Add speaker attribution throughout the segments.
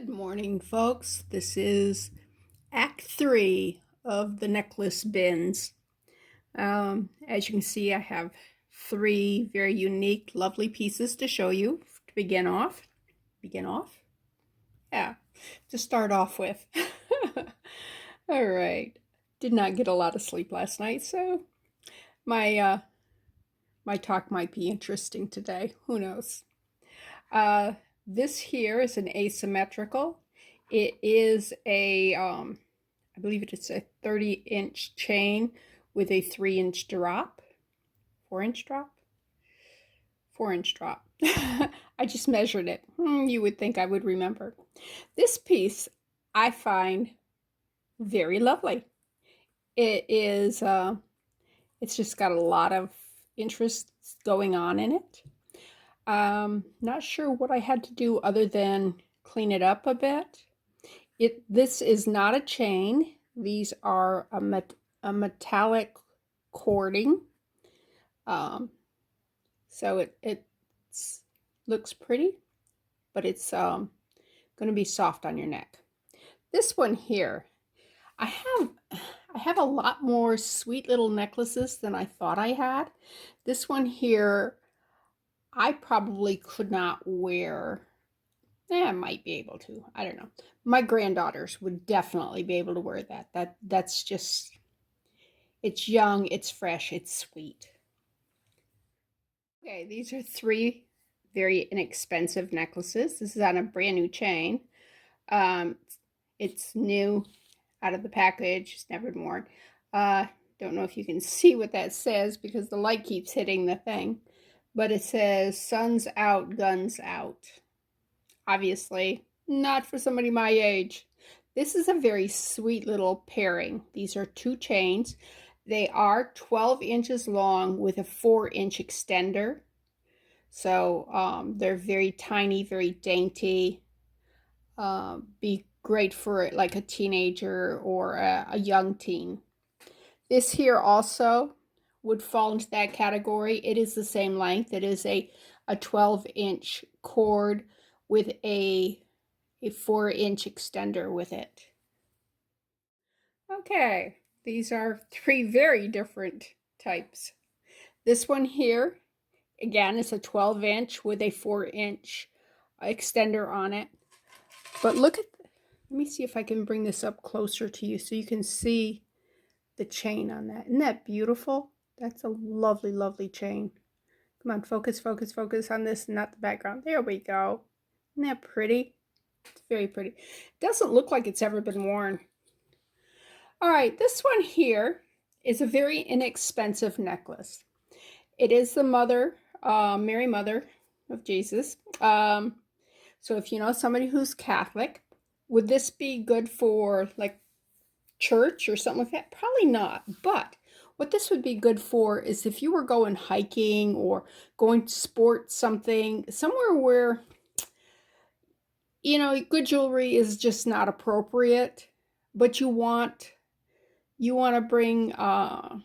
Speaker 1: Good morning, folks. This is Act 3 of the necklace bins. As you can see, I have 3 very unique, lovely pieces to show you to begin off. Yeah, to start off with. All right. Did not get a lot of sleep last night, so my my talk might be interesting today. Who knows? This here is an asymmetrical. It is I believe it's a 30-inch chain with a 3-inch drop. 4-inch drop? 4-inch drop. I just measured it. You would think I would remember. This piece I find very lovely. It is, it's just got a lot of interest going on in it. Not sure what I had to do other than clean it up a bit. This is not a chain. These are a metallic cording. So it looks pretty, but it's going to be soft on your neck. This one here, I have a lot more sweet little necklaces than I thought I had. This one here, I probably could not wear. I might be able to. I don't know. My granddaughters would definitely be able to wear that. That's just, it's young, it's fresh, it's sweet. Okay, these are 3 very inexpensive necklaces. This is on a brand new chain. It's new out of the package. It's never been worn. Don't know if you can see what that says because the light keeps hitting the thing. But it says, "Sun's out, guns out." Obviously, not for somebody my age. This is a very sweet little pairing. These are 2 chains. They are 12 inches long with a 4-inch extender. So they're very tiny, very dainty. Be great for like a teenager or a young teen. This here also would fall into that category. It is the same length. It is a 12-inch cord with a 4-inch extender with it. Okay, these are 3 very different types. This one here, again, is a 12-inch with a 4-inch extender on it. But look at, let me see if I can bring this up closer to you so you can see the chain on that. Isn't that beautiful? That's a lovely, lovely chain. Come on, focus, focus, focus on this, not the background. There we go. Isn't that pretty? It's very pretty. It doesn't look like it's ever been worn. All right, this one here is a very inexpensive necklace. It is the Mother, Mary Mother of Jesus. So if you know somebody who's Catholic, would this be good for like church or something like that? Probably not. But what this would be good for is if you were going hiking or going to sport something, somewhere where, you know, good jewelry is just not appropriate, but you want to bring a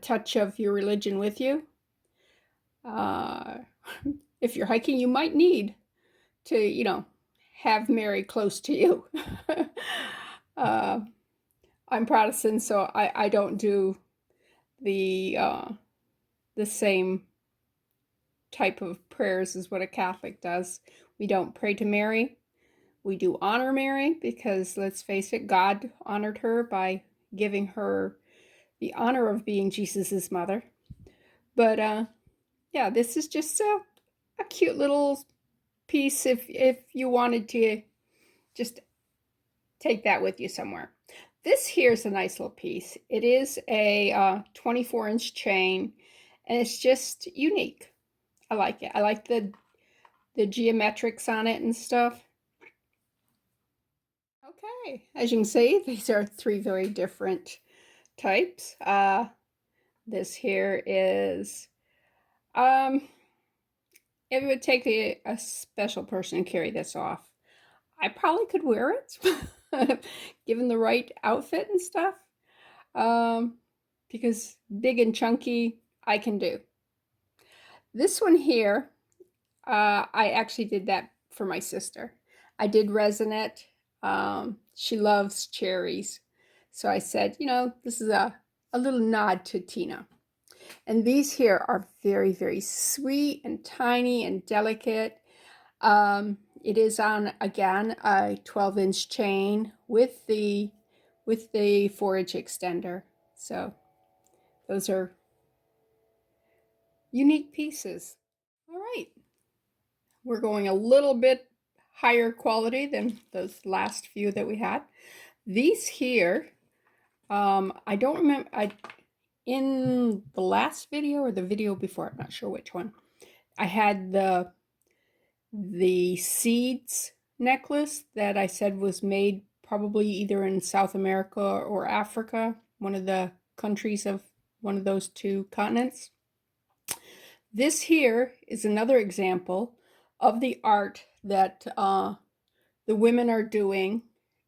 Speaker 1: touch of your religion with you. If you're hiking, you might need to, you know, have Mary close to you. I'm Protestant, so I don't do the same type of prayers as what a Catholic does. We don't pray to Mary. We do honor Mary because, let's face it, God honored her by giving her the honor of being Jesus's mother. But yeah, this is just a cute little piece if you wanted to just take that with you somewhere. This here's a nice little piece. It is a 24-inch chain, and it's just unique. I like it. I like the geometrics on it and stuff. Okay, as you can see, these are 3 very different types. This here is, it would take a special person to carry this off. I probably could wear it, given the right outfit and stuff, because big and chunky, I can do. This one here, I actually did that for my sister. I did resin it. She loves cherries. So I said, you know, this is a little nod to Tina. And these here are very, very sweet and tiny and delicate. It is on, again, a 12-inch chain with the 4-inch extender. So those are unique pieces. All right. We're going a little bit higher quality than those last few that we had. These here, I don't remember, in the last video or the video before, I'm not sure which one, I had the seeds necklace that I said was made probably either in South America or Africa, one of the countries of one of those two continents. This here is another example of the art that the women are doing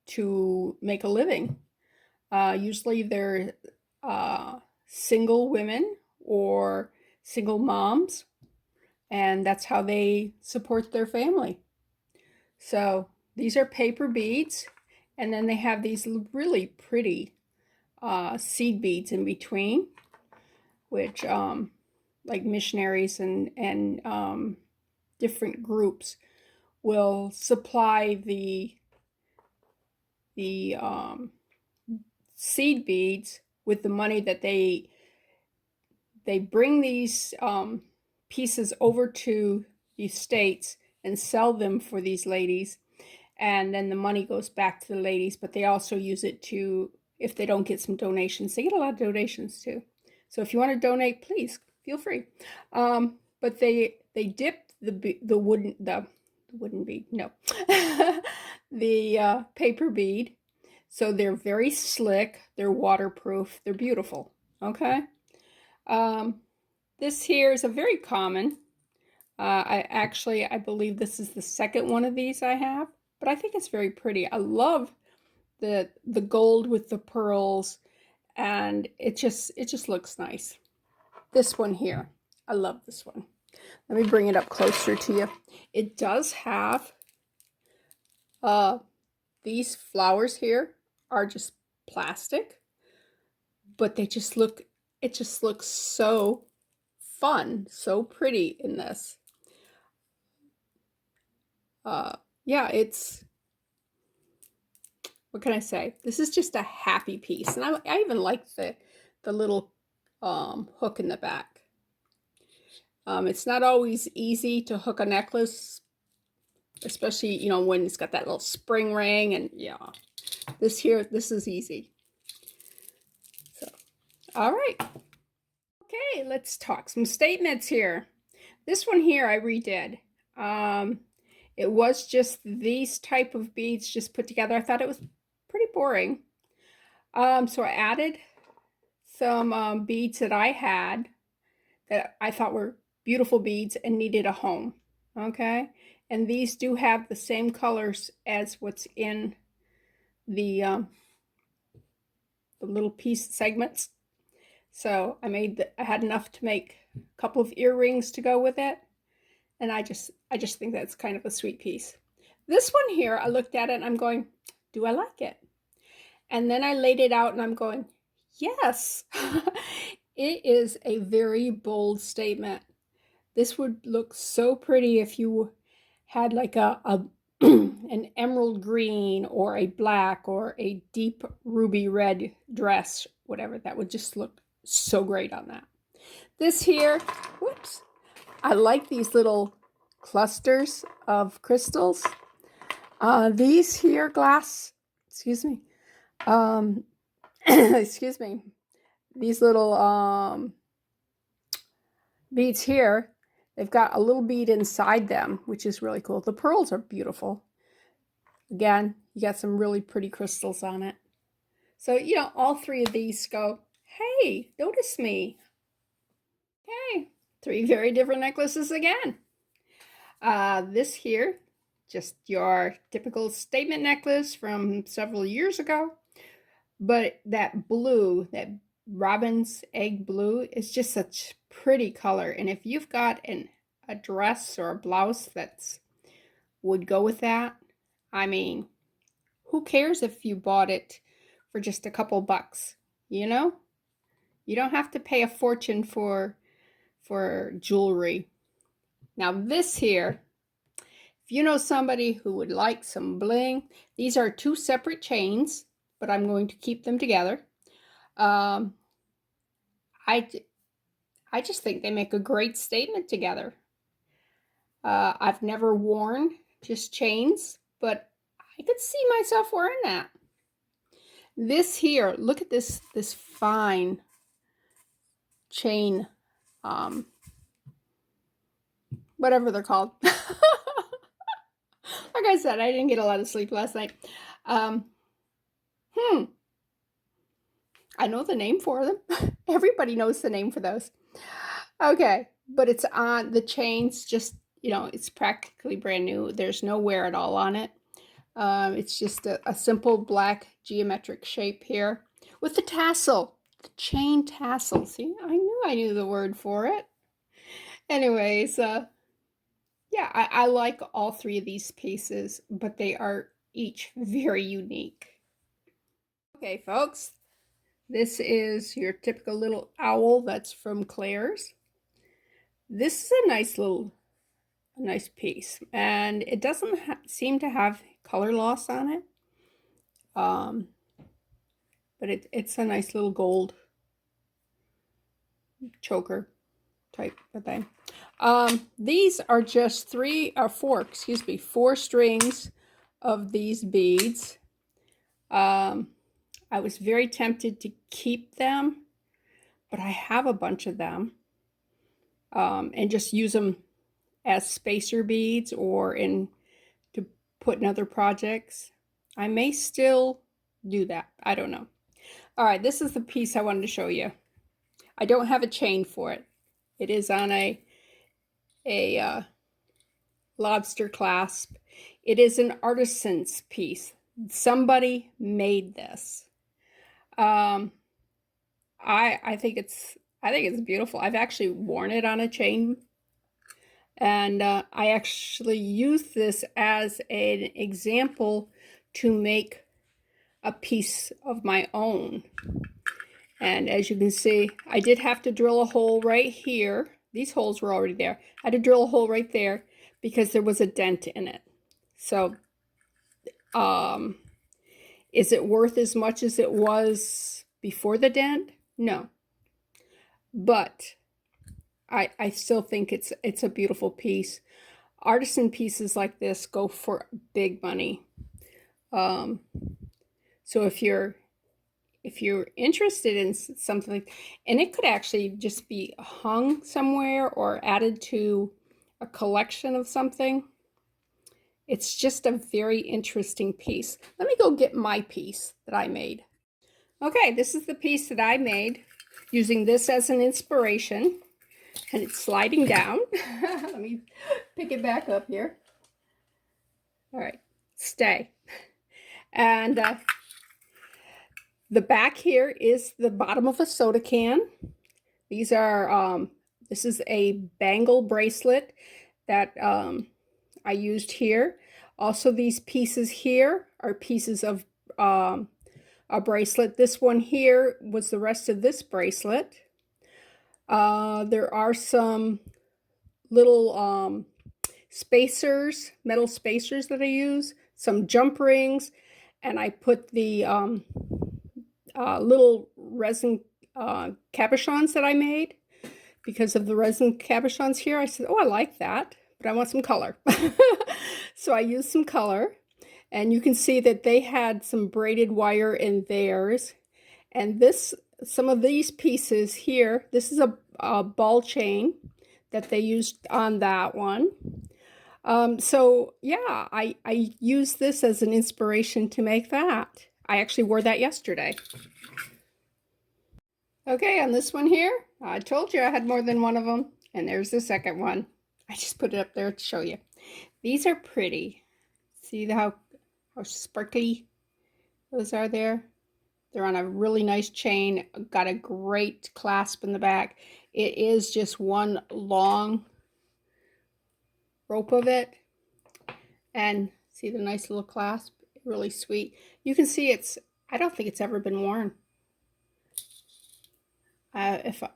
Speaker 1: to make a living. Usually they're single women or single moms, and that's how they support their family. So these are paper beads, and then they have these really pretty seed beads in between, which like missionaries and different groups will supply the seed beads with the money that they bring these pieces over to the States and sell them for these ladies, and then the money goes back to the ladies, but they also use it to, if they don't get some donations, they get a lot of donations too. So if you want to donate, please feel free. But they dip the wooden bead, no, the paper bead. So they're very slick, they're waterproof, they're beautiful, okay? This here is a very common. I believe this is the second one of these I have, but I think it's very pretty. I love the gold with the pearls, and it just looks nice. This one here, I love this one. Let me bring it up closer to you. It does have these flowers here are just plastic, but they just look, it just looks so fun, so pretty in this. Yeah, it's, what can I say? This is just a happy piece, and I even like the little hook in the back. It's not always easy to hook a necklace, especially, you know, when it's got that little spring ring, and yeah, this is easy. So, all right. Okay, let's talk some statements here. This one here I redid. It was just these type of beads just put together. I thought it was pretty boring. So I added some beads that I had that I thought were beautiful beads and needed a home. Okay, and these do have the same colors as what's in the little piece segments. So I had enough to make a couple of earrings to go with it, and I just think that's kind of a sweet piece. This one here, I looked at it and I'm going, do I like it? And then I laid it out and I'm going, yes. It is a very bold statement. This would look so pretty if you had like a an emerald green or a black or a deep ruby red dress, whatever. That would just look so great on that. This here, whoops, I like these little clusters of crystals. These here excuse me, excuse me, these little beads here, they've got a little bead inside them, which is really cool. The pearls are beautiful. Again, you got some really pretty crystals on it. So, you know, all three of these go, hey, notice me. Okay, 3 very different necklaces again. This here, just your typical statement necklace from several years ago. But that blue, that robin's egg blue, is just such pretty color. And if you've got a dress or a blouse that's would go with that, I mean, who cares if you bought it for just a couple bucks, you know? You don't have to pay a fortune for jewelry. Now this here, if you know somebody who would like some bling, these are two separate chains, but I'm going to keep them together. I just think they make a great statement together. I've never worn just chains, but I could see myself wearing that. This here, look at this fine chain, whatever they're called. Like I said, I didn't get a lot of sleep last night. I know the name for them. Everybody knows the name for those. Okay, but it's on the chains, just, you know, it's practically brand new. There's no wear at all on it. It's just a simple black geometric shape here with the tassel, the chain tassel. See, I knew the word for it. Anyways, yeah, I like all three of these pieces, but they are each very unique. Okay, folks, this is your typical little owl that's from Claire's. This is a nice piece, and it doesn't seem to have color loss on it. But it's a nice little gold choker type of thing. These are just four strings of these beads. I was very tempted to keep them, but I have a bunch of them, and just use them as spacer beads or to put in other projects. I may still do that. I don't know. All right, this is the piece I wanted to show you. I don't have a chain for it. It is on a lobster clasp. It is an artisan's piece. Somebody made this. I think it's beautiful. I've actually worn it on a chain, and I actually used this as an example to make a piece of my own. And as you can see, I did have to drill a hole right here. These holes were already there. I had to drill a hole right there because there was a dent in it. So, is it worth as much as it was before the dent? No. But I still think it's a beautiful piece. Artisan pieces like this go for big money. So if you're interested in something, and it could actually just be hung somewhere or added to a collection of something, it's just a very interesting piece. Let me go get my piece that I made. Okay, this is the piece that I made using this as an inspiration, and it's sliding down. Let me pick it back up here. All right, stay. And the back here is the bottom of a soda can. These are, this is a bangle bracelet that I used here. Also, these pieces here are pieces of a bracelet. This one here was the rest of this bracelet. There are some little spacers, metal spacers that I use, some jump rings, and I put the little resin cabochons that I made. Because of the resin cabochons here, I said, oh, I like that, but I want some color. So I used some color, and you can see that they had some braided wire in theirs. And some of these pieces here, this is a ball chain that they used on that one. So yeah, I used this as an inspiration to make that. I actually wore that yesterday. Okay, on this one here, I told you I had more than one of them, and there's the second one. I just put it up there to show you. These are pretty. See how sparkly those are there? They're on a really nice chain, got a great clasp in the back. It is just one long rope of it. And See the nice little clasp? Really sweet. You can see I don't think it's ever been worn. If I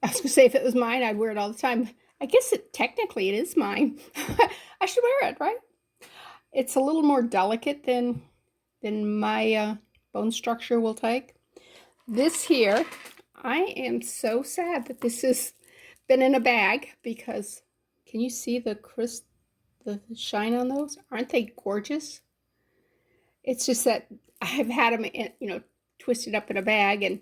Speaker 1: was going to say if it was mine, I'd wear it all the time. I guess technically it is mine. I should wear it, right? It's a little more delicate than my bone structure will take. This here, I am so sad that this has been in a bag because can you see the shine on those? Aren't they gorgeous? It's just that I've had them, twisted up in a bag, and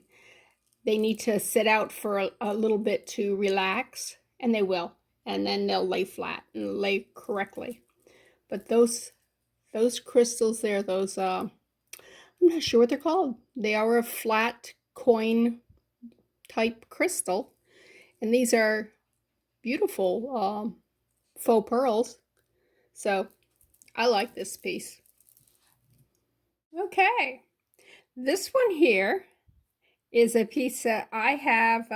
Speaker 1: they need to sit out for a little bit to relax, and they will. And then they'll lay flat and lay correctly. But those crystals there, I'm not sure what they're called. They are a flat coin type crystal. And these are beautiful faux pearls. So I like this piece. Okay. This one here is a piece that I have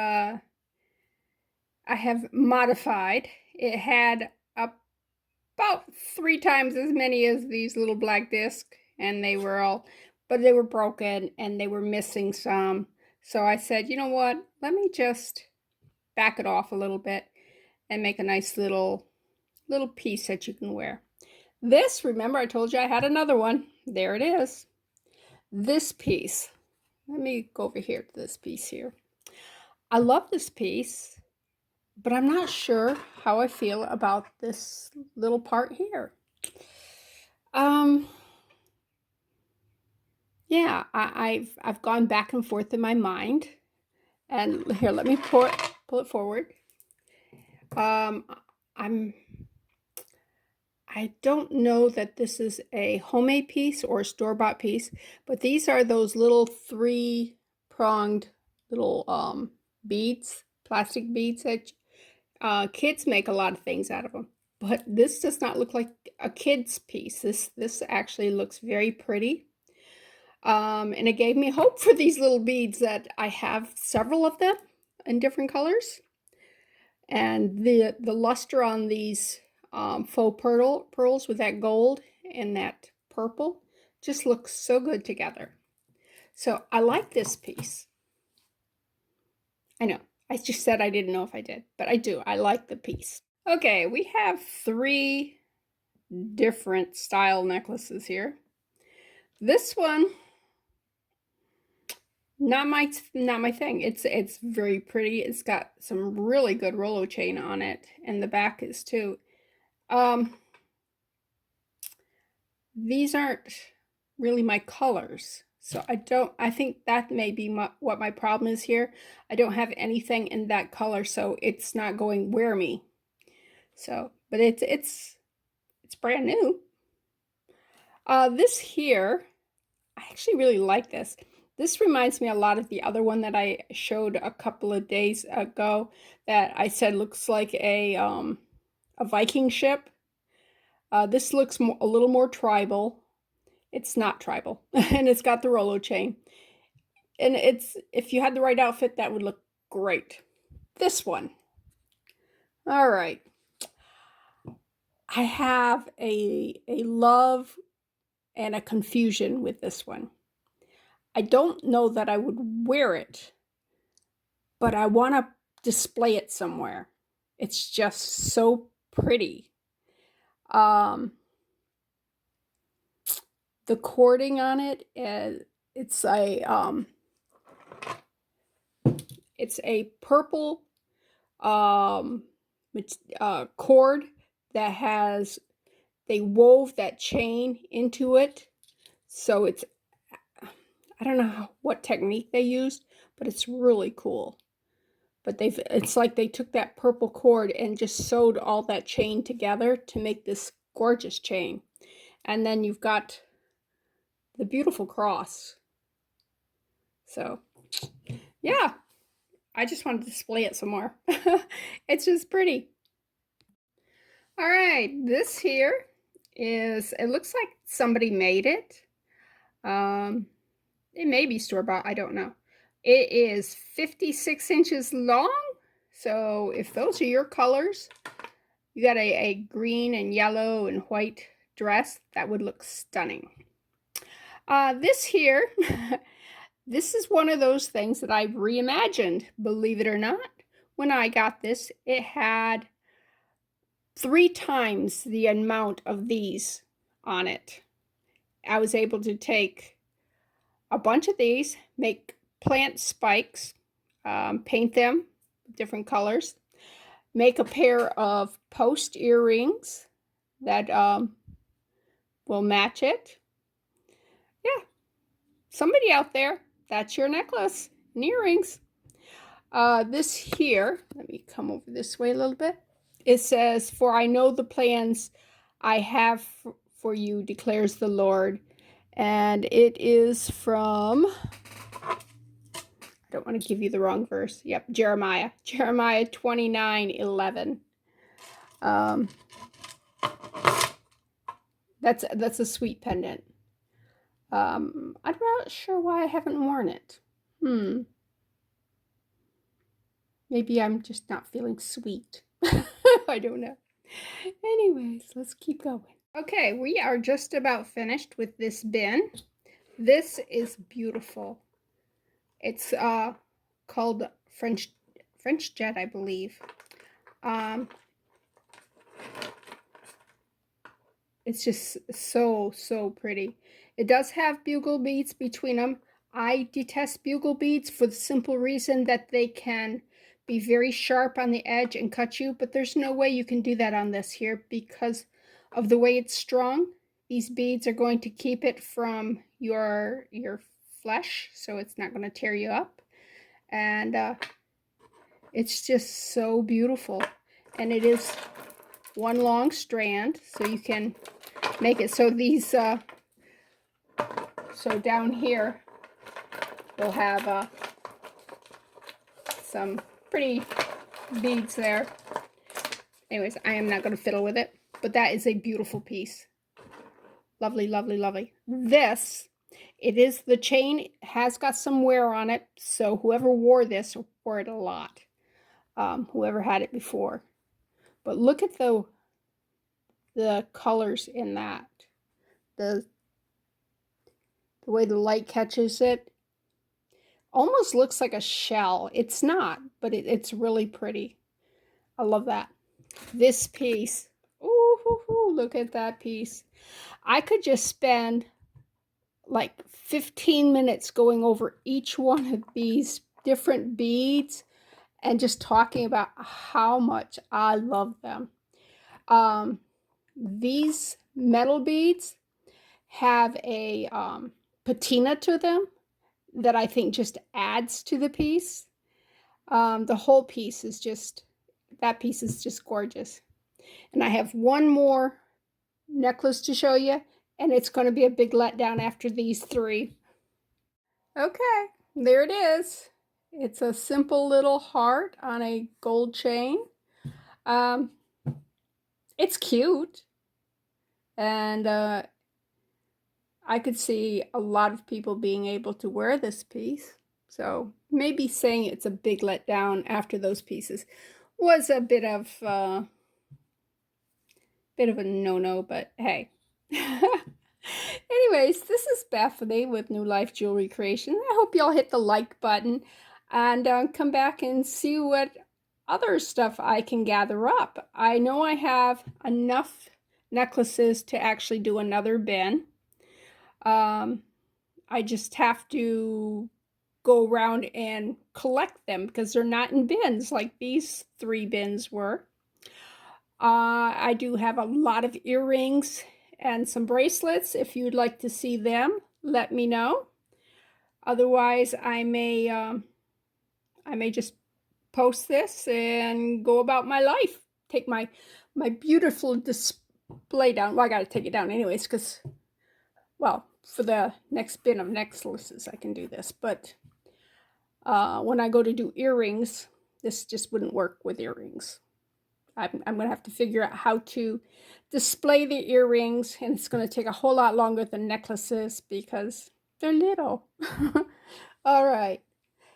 Speaker 1: modified. It had about 3 times as many as these little black discs, and they were broken and they were missing some. So I said, you know what? Let me just back it off a little bit and make a nice little piece that you can wear. This, remember I told you I had another one. There it is. This piece. Let me go over here to this piece here. I love this piece, but I'm not sure how I feel about this little part here. Yeah, I've gone back and forth in my mind. And here, let me pull it forward. I don't know that this is a homemade piece or a store-bought piece, but these are those little 3-pronged little beads, plastic beads that kids make a lot of things out of them. But this does not look like a kid's piece. This actually looks very pretty. And it gave me hope for these little beads that I have several of them in different colors. And the luster on these faux pearls with that gold and that purple just looks so good together. So I like this piece. I know, I just said I didn't know if I did, but I do. I like the piece. Okay, we have 3 different style necklaces here. This one, not my thing. It's very pretty. It's got some really good Rolo chain on it, and the back is too. These aren't really my colors, so I think that may be what my problem is here. I don't have anything in that color, so it's not going wear me. So, but it's brand new. This here, I actually really like this. This reminds me a lot of the other one that I showed a couple of days ago that I said looks like a Viking ship. This looks a little more tribal. It's not tribal, and it's got the Rolo chain. And if you had the right outfit, that would look great. This one. All right. I have a love and a confusion with this one. I don't know that I would wear it, but I want to display it somewhere. It's just so pretty. The cording on it is it's a purple cord that has they wove that chain into it, so it's I don't know what technique they used, but it's really cool. But it's like they took that purple cord and just sewed all that chain together to make this gorgeous chain. And then you've got the beautiful cross. So, yeah, I just wanted to display it somewhere. It's just pretty. All right, this here it looks like somebody made it. It may be store-bought, I don't know. It is 56 inches long. So if those are your colors, you got a green and yellow and white dress, that would look stunning. This here, this is one of those things that I've reimagined, believe it or not. When I got this, it had 3 times the amount of these on it. I was able to take a bunch of these, make plant spikes, paint them different colors, make a pair of post earrings that will match it. Yeah, somebody out there, that's your necklace and earrings. This here, let me come over this way a little bit. It says, "For I know the plans I have for you, declares the Lord." And it is from, I don't want to give you the wrong verse. Yep, Jeremiah 29:11. That's a sweet pendant. I'm not sure why I haven't worn it. Maybe I'm just not feeling sweet. I don't know. Anyways, let's keep going. Okay, we are just about finished with this bin. This is beautiful. It's called French Jet, I believe. It's just so pretty. It does have bugle beads between them. I detest bugle beads for the simple reason that they can be very sharp on the edge and cut you, but there's no way you can do that on this here because of the way it's strung. These beads are going to keep it from your flesh, so it's not going to tear you up. And it's just so beautiful. And it is one long strand, so you can make it so these so down here we'll have some pretty beads there. Anyways, I am not going to fiddle with it, but that is a beautiful piece. Lovely, lovely, lovely. This, it is, the chain has got some wear on it, so whoever wore this wore it a lot. Whoever had it before. But look at the colors in that. The way the light catches it. Almost looks like a shell. It's not, but it's really pretty. I love that. This piece. Ooh, look at that piece. I could just spend like 15 minutes going over each one of these different beads and just talking about how much I love them. These metal beads have a patina to them that I think just adds to the piece. The whole piece is just, that piece is just gorgeous. And I have one more necklace to show you, and it's going to be a big letdown after these 3. Okay, there it is. It's a simple little heart on a gold chain. It's cute, and I could see a lot of people being able to wear this piece. So maybe saying it's a big letdown after those pieces was a bit of a no-no, but hey. Anyways, this is Bethany with New Life Jewelry Creation. I hope y'all hit the like button and come back and see what other stuff I can gather up. I know I have enough necklaces to actually do another bin. I just have to go around and collect them because they're not in bins like these 3 bins were. I do have a lot of earrings and some bracelets. If you'd like to see them, let me know. Otherwise, I may just post this and go about my life. Take my beautiful display down. Well, I got to take it down anyways because, well, for the next bin of necklaces, I can do this. But when I go to do earrings, this just wouldn't work with earrings. I'm going to have to figure out how to display the earrings, and it's going to take a whole lot longer than necklaces because they're little. All right.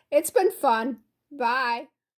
Speaker 1: It's been fun. Bye.